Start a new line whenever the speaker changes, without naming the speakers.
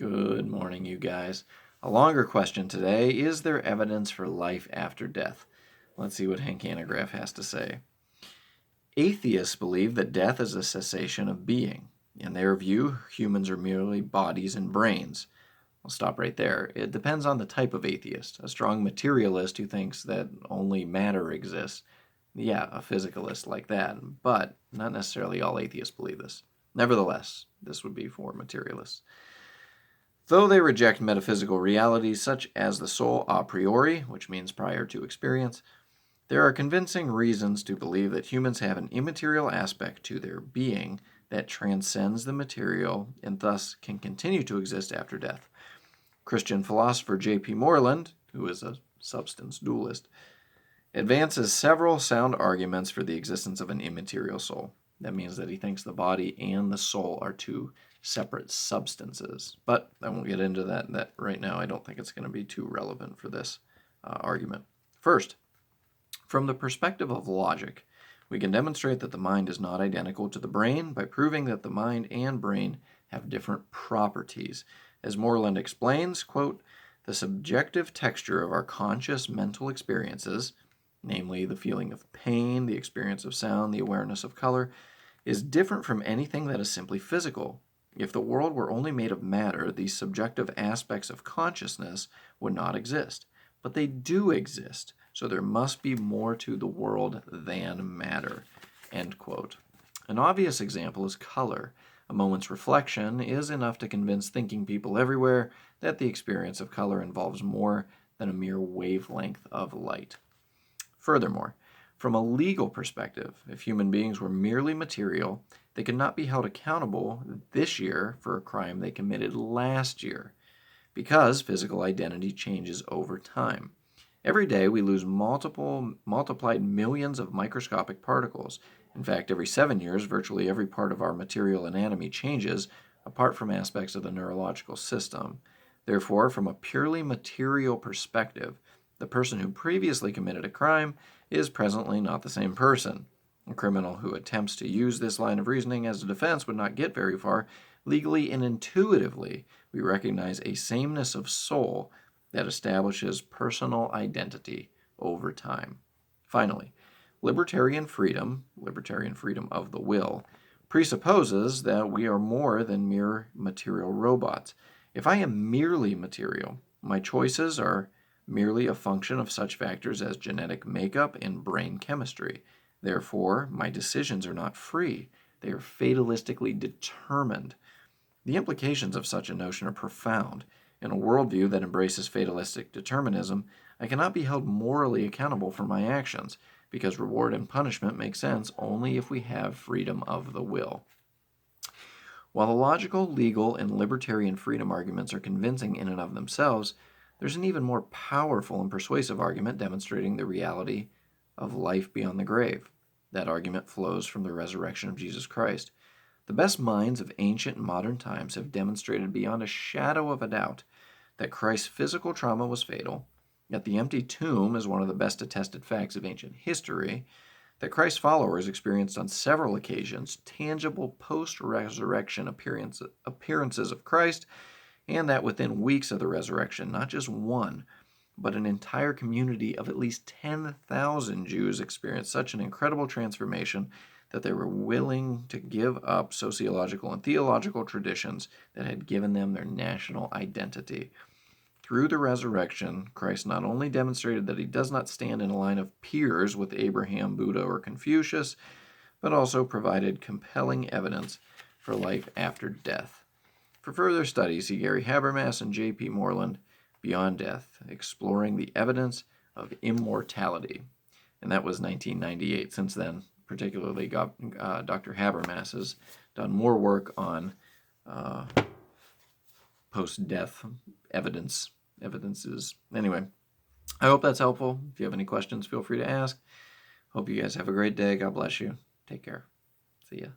Good morning, you guys. A longer question today: is there evidence for life after death? Let's see what Hank Hanegraaff has to say. Atheists believe that death is a cessation of being. In their view, humans are merely bodies and brains. I'll stop right there. It depends on the type of atheist. A strong materialist who thinks that only matter exists. Yeah, a physicalist like that. But not necessarily all atheists believe this. Nevertheless, this would be for materialists. Though they reject metaphysical realities such as the soul a priori, which means prior to experience, there are convincing reasons to believe that humans have an immaterial aspect to their being that transcends the material and thus can continue to exist after death. Christian philosopher J.P. Moreland, who is a substance dualist, advances several sound arguments for the existence of an immaterial soul. That means that he thinks the body and the soul are two separate substances. But I won't get into that right now. I don't think it's going to be too relevant for this argument. First, from the perspective of logic, we can demonstrate that the mind is not identical to the brain by proving that the mind and brain have different properties. As Moreland explains, quote, the subjective texture of our conscious mental experiences, namely the feeling of pain, the experience of sound, the awareness of color, is different from anything that is simply physical. If the world were only made of matter, these subjective aspects of consciousness would not exist. But they do exist, so there must be more to the world than matter. End quote. An obvious example is color. A moment's reflection is enough to convince thinking people everywhere that the experience of color involves more than a mere wavelength of light. Furthermore, from a legal perspective, if human beings were merely material, they could not be held accountable this year for a crime they committed last year, because physical identity changes over time. Every day we lose multiplied millions of microscopic particles. In fact, every 7 years, virtually every part of our material anatomy changes, apart from aspects of the neurological system. Therefore, from a purely material perspective, the person who previously committed a crime is presently not the same person. A criminal who attempts to use this line of reasoning as a defense would not get very far. Legally and intuitively, we recognize a sameness of soul that establishes personal identity over time. Finally, libertarian freedom of the will, presupposes that we are more than mere material robots. If I am merely material, my choices are merely a function of such factors as genetic makeup and brain chemistry. Therefore, my decisions are not free. They are fatalistically determined. The implications of such a notion are profound. In a worldview that embraces fatalistic determinism, I cannot be held morally accountable for my actions, because reward and punishment make sense only if we have freedom of the will. While the logical, legal, and libertarian freedom arguments are convincing in and of themselves, there's an even more powerful and persuasive argument demonstrating the reality of life beyond the grave. That argument flows from the resurrection of Jesus Christ. The best minds of ancient and modern times have demonstrated beyond a shadow of a doubt that Christ's physical trauma was fatal, that the empty tomb is one of the best attested facts of ancient history, that Christ's followers experienced on several occasions tangible post-resurrection appearances of Christ, and that within weeks of the resurrection, not just one, but an entire community of at least 10,000 Jews experienced such an incredible transformation that they were willing to give up sociological and theological traditions that had given them their national identity. Through the resurrection, Christ not only demonstrated that he does not stand in a line of peers with Abraham, Buddha, or Confucius, but also provided compelling evidence for life after death. For further studies, see Gary Habermas and J.P. Moreland, Beyond Death, Exploring the Evidence of Immortality. And that was 1998. Since then, particularly Dr. Habermas has done more work on post-death evidences. Anyway, I hope that's helpful. If you have any questions, feel free to ask. Hope you guys have a great day. God bless you. Take care. See ya.